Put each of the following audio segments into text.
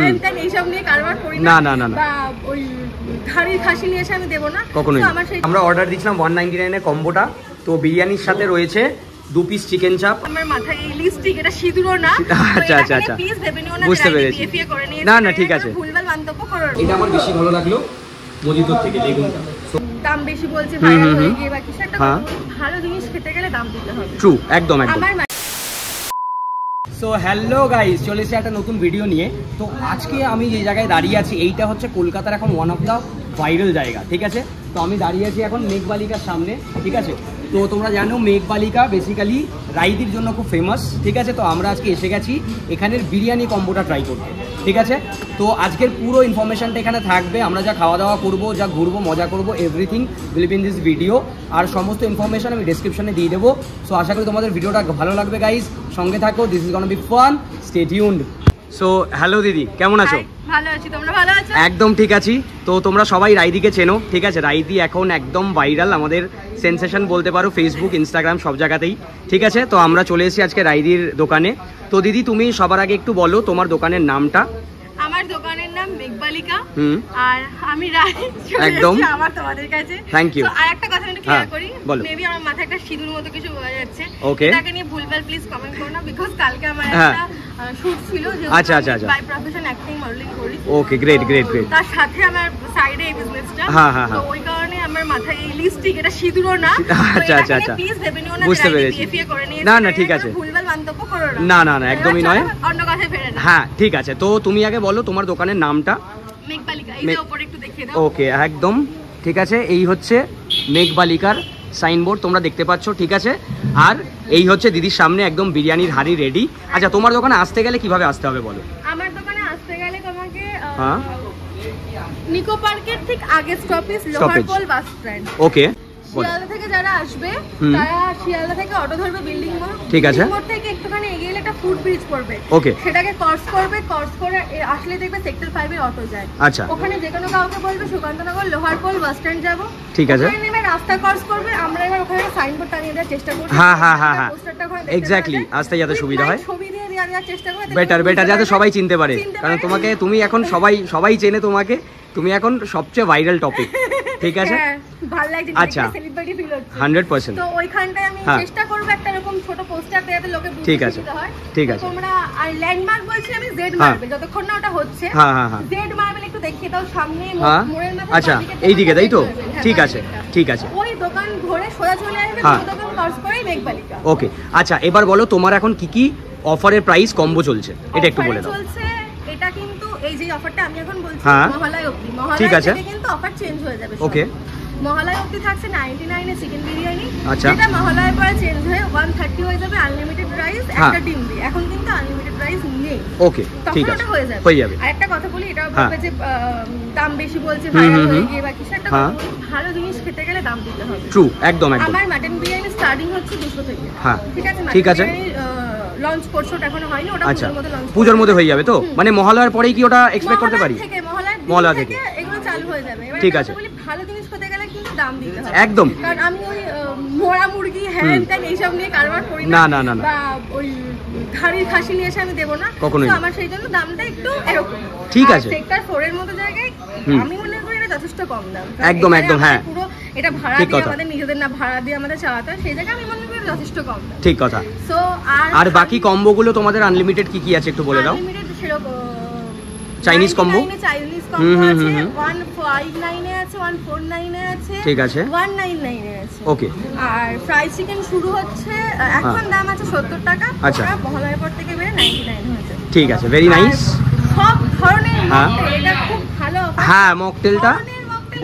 হ্যান ত্যান এইসব নিয়ে কারবার করি না। না না না বা ওই ধাড়ি খাসি নিয়ে এসে আমি দেবো না কখনোই। আমরা অর্ডার দিয়েছিলাম 199 এর কম্বোটা। তো বিরিয়ানির সাথে রয়েছে 2 পিস চিকেন চাপ। আমার মাথায় এই লিপস্টিক এটা সিঁদুরও না। আচ্ছা আচ্ছা আচ্ছা প্লিজ দেবেন না, বুঝতে পেরেছি। না না ঠিক আছে, ভুলভাল মন্তব্য করো না। এটা আমার বেশি ভালো লাগলো মজিদুর থেকে লেগুনটা। দাম বেশি বলছে ভাইরাল হয়ে গিয়ে বা কিছু একটা ভালো জিনিস খেতে গেলে দাম দিতে হবে। ট্রু, একদম একদম। আমার সো হ্যালো গাইস, চলে এসে একটা নতুন ভিডিও নিয়ে। তো আজকে আমি যে জায়গায় দাঁড়িয়ে আছি এইটা হচ্ছে কলকাতার এখন ওয়ান অফ দ্য ভাইরাল জায়গা, ঠিক আছে। তো আমি দাঁড়িয়ে আছি এখন মেঘবালিকার সামনে, ঠিক আছে। তো তোমরা জানো মেঘবালিকা বেসিক্যালি রাইদির জন্য খুব ফেমাস, ঠিক আছে। তো আমরা আজকে এসে গেছি এখানের বিরিয়ানি কম্বোটা ট্রাই করতে, ঠিক আছে। তো আজকের পুরো ইনফরমেশনটা এখানে থাকবে, আমরা যা খাওয়া দাওয়া করবো, যা ঘুরবো, মজা করবো, everything will be in this video. আর সমস্ত ইনফরমেশন আমি ডেসক্রিপশনে দিয়ে দেবো। সো আশা করি তোমাদের ভিডিওটা ভালো লাগবে গাইজ, সঙ্গে থাকো, this is gonna be fun, stay tuned. So hello দিদি, কেমন আছো? ভালো আছি, তোমরা ভালো আছো? একদম ঠিক আছি। তো তোমরা সবাই রাইদিকে চেনো, ঠিক আছে। রাইদি এখন একদম ভাইরাল, আমাদের সেন্সেশন বলতে পারো, ফেসবুক, ইনস্টাগ্রাম সব জায়গাতেই, ঠিক আছে। তো আমরা চলে এসেছি আজকে রাইদির দোকানে। তো দিদি তুমি সবার আগে একটু বলো তোমার দোকানের নামটা। আমার দোকানের নাম মেঘবালিকা, আর আমি একদম আমার তোমাদের কাছে থ্যাংক ইউ। আর একটা কথা আমি ক্লিয়ার করি, বলো। মেবি আমার মাথায় একটা সিঁদুর মতো কিছু বোঝা যাচ্ছে, ওকে, এটাকে নিয়ে ভুলভাল প্লিজ কমেন্ট করো না, বিকজ কালকে আমার একটা শুট ছিল, যে আচ্ছা আচ্ছা আচ্ছা, বাই প্রফেশন অ্যাক্টিং মডেলিং করি। ওকে, গ্রেট গ্রেট গ্রেট। তার সাথে আমার সাইডে এই বিজনেসটা, তো ওই কারণে আমার মাথায় এই লিপস্টিক এটা সিঁদুরও না। আচ্ছা আচ্ছা আচ্ছা, প্লিজ দেবেন না, বুঝতে পেরেছি। না না ঠিক আছে, ভুলভাল মন্তব্য করো না। না না না একদমই নয়, অন্য কথায় ফেরে না। হ্যাঁ ঠিক আছে। তো তুমি আগে বলো তোমার দোকানের নামটা। মেঘবালিকা, এই যে উপরে একটু দেখিয়ে দাও। ওকে একদম ঠিক আছে, এই হচ্ছে মেঘবালিকার সাইনবোর্ড তোমরা দেখতে পাচ্ছ, ঠিক আছে। আর এই হচ্ছে দিদির সামনে একদম বিরিয়ানির হাঁড়ি রেডি। আচ্ছা তোমার দোকানে আসতে গেলে কিভাবে আসতে হবে বলো? আমার দোকানে আসতে গেলে তোমাকে নিকো পার্কের ঠিক আগে স্টপেজ লোহারপোল বাস স্ট্যান্ড। ওকে, শিয়ালদা থেকে যারা আসবে তারা শিয়ালদা থেকে অটো ধরবে বিল্ডিং মোড়, ঠিক আছে। মোড় থেকে একটুখানি এগিয়ে গেলে একটা ফুট ব্রিজ পড়বে, ওকে, সেটাকে ক্রস করবে, ক্রস করে আসলে দেখবে সেক্টর 5 এর অটো যায়। আচ্ছা, ওখানে যে কোনো কাউকে বলবে সুকান্তনগর লোহারপোল বাস স্ট্যান্ড যাব, ঠিক আছে। ওখানে নেমে রাস্তা ক্রস করবে, আমরা এবার ওখানে সাইনবোর্ড টানিয়ে দেওয়ার চেষ্টা করব। হ্যাঁ হ্যাঁ হ্যাঁ হ্যাঁ, এক্স্যাক্টলি, আসতে যাতে সুবিধা হয়, ছবি দিয়ে দেওয়ার চেষ্টা করব, বেটার বেটার, যাতে সবাই চিনতে পারে। কারণ তোমাকে, তুমি এখন সবাই চেনে তোমাকে, তুমি এখন সবচেয়ে ভাইরাল টপিক, ঠিক আছে। ভালো লাগছে, আচ্ছা, সেলিব্রিটি ফিল হচ্ছে 100%। তো ওইখানটায় আমি চেষ্টা করব একটা এরকম ছোট পোস্টার দেওয়াতে লোকে বুঝতে সুবিধা হয়, ঠিক আছে। তোমরা আর ল্যান্ডমার্ক বলছি আমি জেড মার্বেল, যতক্ষণ না ওটা হচ্ছে, হ্যাঁ হ্যাঁ হ্যাঁ, জেড মার্বেল একটু দেখিয়ে দাও সামনে মোড়ের মাথায়। আচ্ছা এই দিকে, তাই তো, ঠিক আছে ঠিক আছে। ওই দোকান ধরে সোজা চলে আসবে, ওই দোকান ক্রস করে মেঘবালিকা। ওকে, আচ্ছা এবার বলো তোমার এখন কি কি অফারের প্রাইস কম্বো চলছে, এটা একটু বলে দাও। চলছে এটা কিন্তু এই যে অফারটা আমি এখন বলছি মহালয়া অবধি, ঠিক আছে, মহালয়া কিন্তু অফার চেঞ্জ হয়ে যাবে। ওকে, মহালয়া অবধি থাকছে 99 এ চিকেন বিরিয়ানি, আচ্ছা, যেটা মহালয়ার পরে চেঞ্জ হয়ে 130 হয়ে যাবে আনলিমিটেড রাইস একটা ডিম দিয়ে। এখন কিন্তু আনলিমিটেড রাইস নেই, ওকে ঠিক আছে, হয়ে যাবে। আর একটা কথা বলি, এটা বলবে যে দাম বেশি বলছে ভাইরাল হয়ে গিয়ে বা কিছু একটা, ভালো জিনিস খেতে গেলে দাম দিতে হবে। ট্রু, একদম একদম। আমার মাটন বিরিয়ানি স্টার্টিং হচ্ছে 200 থেকে, হ্যাঁ ঠিক আছে। লঞ্চ করছে, ওটা এখনো হয়নি, ওটা পূজোর মধ্যে হয়ে যাবে। তো মানে মহালয়ার পরেই কি ওটা এক্সপেক্ট করতে পারি? মহালয়া থেকে এগুলো চালু হয়ে যাবে, ঠিক আছে। ভালো জিনিস খেতে গেলে কিন্তু দাম দিতে হবে, একদম। কারণ আমি ওই মোড়া মুরগি হ্যান ত্যান এইসব নিয়ে কারবার করি না না না, বা ওই ধাড়ি খাসি নিয়ে এসে আমি দেবো না কখনোই। আমার সেই জন্য দামটা একটু এরকম, ঠিক আছে। সেক্টর 4 এর মতো জায়গায় আমি মনে করি এটা যথেষ্ট কম দাম, একদম একদম, হ্যাঁ পুরো এটা ভাড়া দিয়ে আমাদের নিজেদের না ভাড়া দিয়ে আমাদের চালাতে হয়, সেই জায়গায় আমি মনে করি যথেষ্ট কম দাম, ঠিক কথা। সো আর বাকি কম্বো গুলো তোমাদের আনলিমিটেড কি কি আছে একটু বলে দাও। আনলিমিটেড সেরকম চাইনিজ কম্বো, চাইনিজ কম্বো আছে 159 এ আছে, 149 এ আছে, ঠিক আছে, 199 এ আছে, ওকে। আর ফ্রাই চিকেন শুরু হচ্ছে, এখন দাম আছে 70 টাকা, আচ্ছা, মহালয়ার পর থেকে বেড়ে 99 হয়েছে, ঠিক আছে, ভেরি নাইস। সব ধরনের মকটেল, এটা খুব ভালো অফার। হ্যাঁ মকটেলটা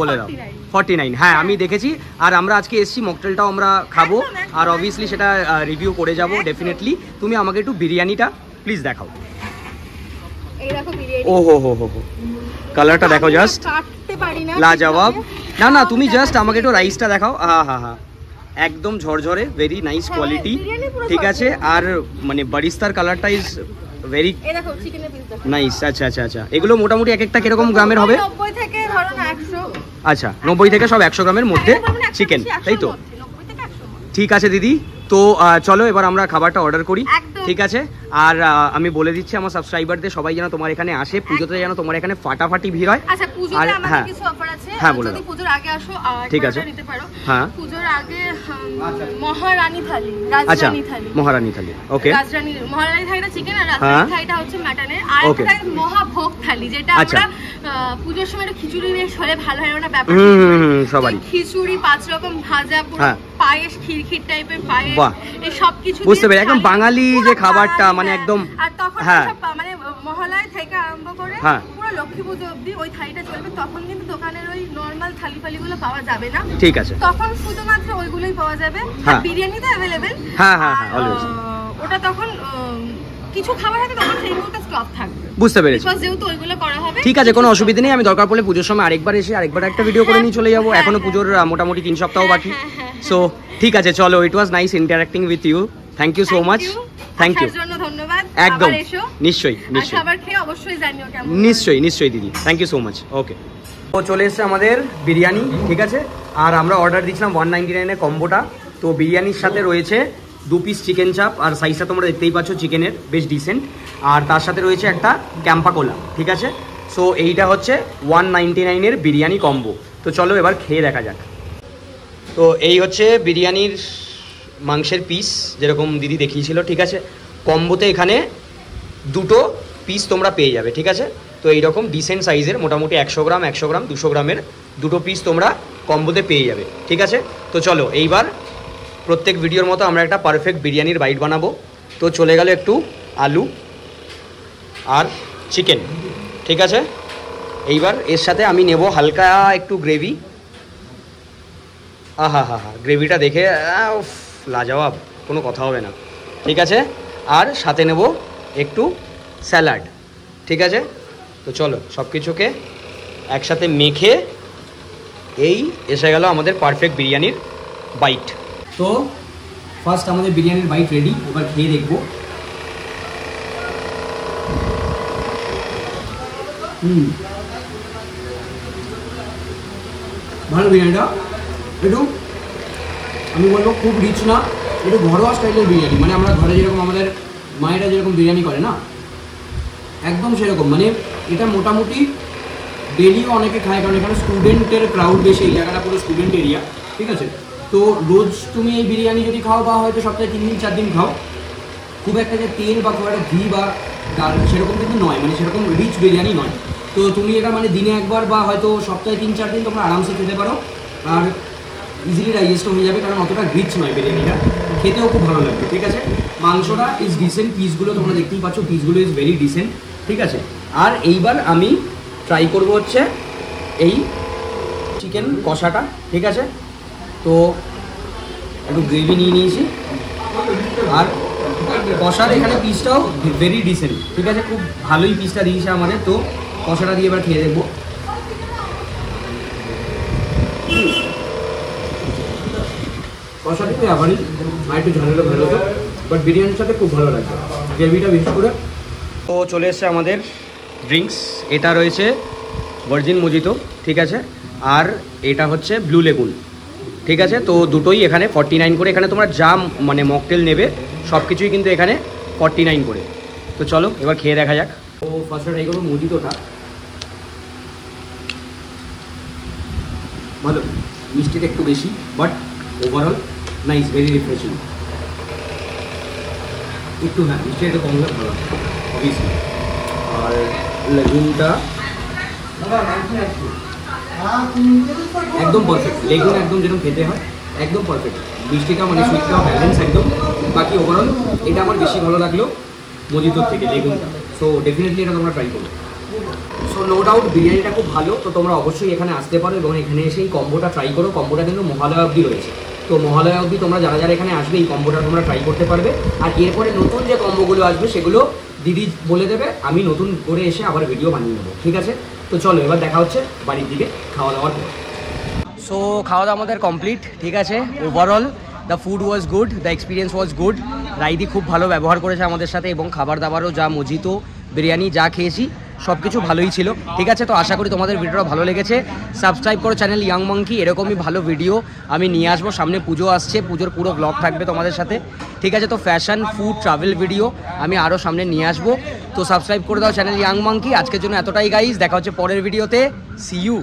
বলে দাও। 49, হ্যাঁ আমি দেখেছি, আর আমরা আজকে এসেছি, মকটেলটাও আমরা খাবো, আর অবভিয়াসলি সেটা রিভিউ করে যাব ডেফিনেটলি। তুমি আমাকে একটু বিরিয়ানিটা প্লিজ দেখাও। এই দেখো বিরিয়ানি, ও হো হো হো, কালারটা দেখো, জাস্ট কাটতে পারি না, লাজবাব। না না তুমি জাস্ট আমাকে একটু রাইসটা দেখাও, হ্যাঁ হ্যাঁ হ্যাঁ, একদম ঝরঝরে, ভেরি নাইস কোয়ালিটি, ঠিক আছে। আর মানে বারিস্তার কালারটা ইজ ভেরি নাইস। আচ্ছা আচ্ছা আচ্ছা, এগুলো মোটামুটি এক একটা কিরকম গ্রামের হবে? 90 থেকে ধরো না 100, আচ্ছা 90 থেকে সব 100 গ্রামের মধ্যে চিকেন, তাই তো? ঠিক আছে দিদি, তো চলো এবার আমরা খাবারটা অর্ডার করি। ঠিক আছে। আর আমি বলে দিচ্ছি আমার সাবস্ক্রাইবারদের সবাই যেন তোমার এখানে আসে, পুজোতে যেন তোমার এখানে ফাটাফাটি ভিড় হয়। আচ্ছা, পুজোতে আমাদের কিছু অফার আছে, যদি পুজোর আগে আসো ঠিক আছে নিতে পারো। হ্যাঁ, পুজোর আগে মহারানী থালি, রাজরানী থালি। মহারানী থালি, ওকে। মহারানী থালিটা চিকেন আর রাজরানী থালিটা হচ্ছে মাটনের। আর একটা থাকে মহাভোগ থালি, যেটা আমরা পুজোর সময় খিচুড়ি বেশ হলে ভালো হয় না ব্যাপার। সবারই খিচুড়ি, 5 রকম ভাজা, পুরো পায়েস, খিরখির টাইপের পায়েস, এই সব কিছু বুঝতে পেরে একদম বাঙালি যে খাবারটা, মানে একদম। আর তখন মানে মহালয়া থেকে আরম্ভ করে পুরো লক্ষ্মী পুজো অবধি ওই থালিটা চলবে। তখন কিন্তু দোকানের ওই নরমাল থালি ফালিগুলো পাওয়া যাবে না, ঠিক আছে? তখন শুধুমাত্র ওইগুলোই পাওয়া যাবে। আর বিরিয়ানি তো অ্যাভেলেবেল, অলওয়েজ। ওটা তখন কিছু খাবার আছে তখন সেই মুহূর্তে স্টক থাকবে, বুঝতে পেরেছি? যেহেতু ওইগুলো করা হবে, ঠিক আছে, কোনো অসুবিধা নেই। আমি দরকার পড়লে পুজোর সময় আরেকবার এসে আরেকবার একটা ভিডিও করে নিয়ে চলে যাবো। এখনো পুজোর মোটামুটি 3 সপ্তাহ বাকি। সো ঠিক আছে, চলো। It was nice interacting with you. Thank you so much. Thank you, ধন্যবাদ। একদম, নিশ্চয়ই নিশ্চয়ই, খাবার খেয়ে অবশ্যই জানিও কেমন। নিশ্চয়ই নিশ্চয়ই দিদি, থ্যাংক ইউ সো মাচ। ওকে, তো চলে এসেছে আমাদের বিরিয়ানি, ঠিক আছে। আর আমরা অর্ডার দিয়েছিলাম 199 কম্বোটা। তো বিরিয়ানির সাথে রয়েছে 2 পিস চিকেন চাপ, আর সাইজটা তোমরা দেখতেই পাচ্ছ চিকেনের, বেশ ডিসেন্ট। আর তার সাথে রয়েছে একটা ক্যাম্পা কোলা, ঠিক আছে। সো এইটা হচ্ছে 199 বিরিয়ানি কম্বো। তো চলো এবার খেয়ে দেখা যাক। তো এই হচ্ছে বিরিয়ানির মাংসের পিস, যেরকম দিদি দেখিয়েছিল, ঠিক আছে। কম্বোতে এখানে 2টো পিস তোমরা পেয়ে যাবে, ঠিক আছে। তো এইরকম ডিসেন্ট সাইজের, মোটামুটি 100 গ্রাম 100 গ্রাম 200 গ্রামের 2টো পিস তোমরা কম্বোতে পেয়ে যাবে, ঠিক আছে। তো চলো এইবার প্রত্যেক ভিডিওর মতো আমরা একটা পারফেক্ট বিরিয়ানির বাইট বানাবো। তো চলে গেল একটু আলু আর চিকেন, ঠিক আছে। এইবার এর সাথে আমি নেব হালকা একটু গ্রেভি। হা, গ্রেভিটা দেখে লাজবাব, কোনো কথা হবে না, ঠিক আছে। আর সাথে নেব একটু স্যালাড, ঠিক আছে। তো চলো সব কিছুকে একসাথে মেখে এই এসে গেল আমাদের পারফেক্ট বিরিয়ানির বাইট। তো ফার্স্ট আমাদের বিরিয়ানির বাইট রেডি, এবার খেয়ে দেখবো। ভালো বিরিয়ানিটা, একটু আমি বলবো খুব রিচ না, একটু ঘরোয়া স্টাইলের বিরিয়ানি। মানে আমরা ঘরে যেরকম আমাদের মায়েরা যেরকম বিরিয়ানি করে না, একদম সেরকম। মানে এটা মোটামুটি ডেলিও অনেকে খায়, কারণ এখানে স্টুডেন্টের ক্রাউড বেশি, এই জায়গাটা পুরো স্টুডেন্ট এরিয়া, ঠিক আছে। তো রোজ তুমি এই বিরিয়ানি যদি খাও, বা হয়তো সপ্তাহে 3 দিন 4 দিন খাও, খুব একটা যে তেল বা খুব একটা ঘি বা ডাল সেরকম কিন্তু নয়, মানে সেরকম রিচ বিরিয়ানি নয়। তো তুমি এটা মানে দিনে একবার বা হয়তো সপ্তাহে 3-4 দিন তোমরা আরামসে খেতে পারো, আর ইজিলি ডাইজেস্ট হয়ে যাবে, কারণ অতটা রিচ নয় বিরিয়ানিটা, খেতেও খুব ভালো লাগবে, ঠিক আছে। মাংসটা ইজ ডিসেন্ট, পিসগুলো তোমরা দেখতেই পাচ্ছ, পিসগুলো ইজ ভেরি ডিসেন্ট, ঠিক আছে। আর এইবার আমি ট্রাই করবো হচ্ছে এই চিকেন কষাটা, ঠিক আছে। তো একটু গ্রেভি নিয়ে নিয়েছি, আর কষার এখানে পিসটাও ভেরি ডিসেন্ট, ঠিক আছে। খুব ভালোই পিসটা দিয়েছে আমাদের। তো কষাটা দিয়ে এবার খেয়ে দেখবো। কষাটা তো আবারই আর একটু ঝালেরও ভালো হতো, বাট বিরিয়ানির সাথে খুব ভালো লাগবে গ্রেভিটা বেশি করে। তো চলে এসছে আমাদের ড্রিঙ্কস, এটা রয়েছে ভার্জিন মোজিতো, ঠিক আছে। আর এটা হচ্ছে ব্লু লেগুন, ঠিক আছে। তো দুটোই এখানে 49 করে। এখানে তোমরা যা মানে মকটেল নেবে সব কিছুই কিন্তু এখানে 49 করে। তো চলো এবার খেয়ে দেখা যাক। তো ফার্স্টে ট্রাই করবো মোজিতোটা। ভালো, মিষ্টিটা একটু বেশি, but overall nice, very refreshing. একটু হ্যাঁ মিষ্টি একটু কম হলে ভালো অবভিয়াসলি। আর লেগুনটা একদম পারফেক্ট, লেগুন একদম যেরকম খেতে হয় একদম পারফেক্ট। মিষ্টিটা মানে সুইটটা ব্যালেন্স একদম। বাকি ওভারঅল এটা আমার বেশি ভালো লাগলো মোজিতোর থেকে, লেগুনটা। সো ডেফিনেটলি এটা তোমরা ট্রাই করো। সো নো ডাউট বিরিয়ানিটা খুব ভালো। তো তোমরা অবশ্যই এখানে আসতে পারো এবং এখানে এসে এই কম্বোটা ট্রাই করো। কম্বোটা কিন্তু মহালয়া অবধি রয়েছে। তো মহালয়া অবধি তোমরা যারা যারা এখানে আসবে এই কম্বোটা তোমরা ট্রাই করতে পারবে। আর এরপরে নতুন যে কম্বোগুলো আসবে সেগুলো দিদি বলে দেবে, আমি নতুন করে এসে আবার ভিডিও বানিয়ে নেবো, ঠিক আছে। তো চলো এবার দেখা হচ্ছে বাড়ির দিকে খাওয়া দাওয়ার পর। সো খাওয়া দাওয়া আমাদের কমপ্লিট, ঠিক আছে। Overall the food was good, the experience was good. রাইদি খুব ভালো ব্যবহার করেছে আমাদের সাথে, এবং খাবার দাবারও যা মোজিতো বিরিয়ানি যা খেয়েছি সব কিছু ভালোই ছিল। ঠিক আছে, তো আশা করি তোমাদের ভিডিওটা ভালো লেগেছে। সাবস্ক্রাইব করো চ্যানেল ইয়াং মাঙ্কি, এরকমই ভালো ভিডিও আমি নিয়ে আসবো। সামনে পুজো আসছে, পুজোর পুরো ব্লগ থাকবে তোমাদের সাথে। ঠিক আছে, তো ফ্যাশন, ফুড, ট্রাভেল ভিডিও আমি আরও সামনে নিয়ে আসবো। তো সাবস্ক্রাইব করে দাও চ্যানেল ইয়াং মাঙ্কি। আজকের জন্য এতটাই গাইজ, দেখা হচ্ছে পরের ভিডিওতে। See you.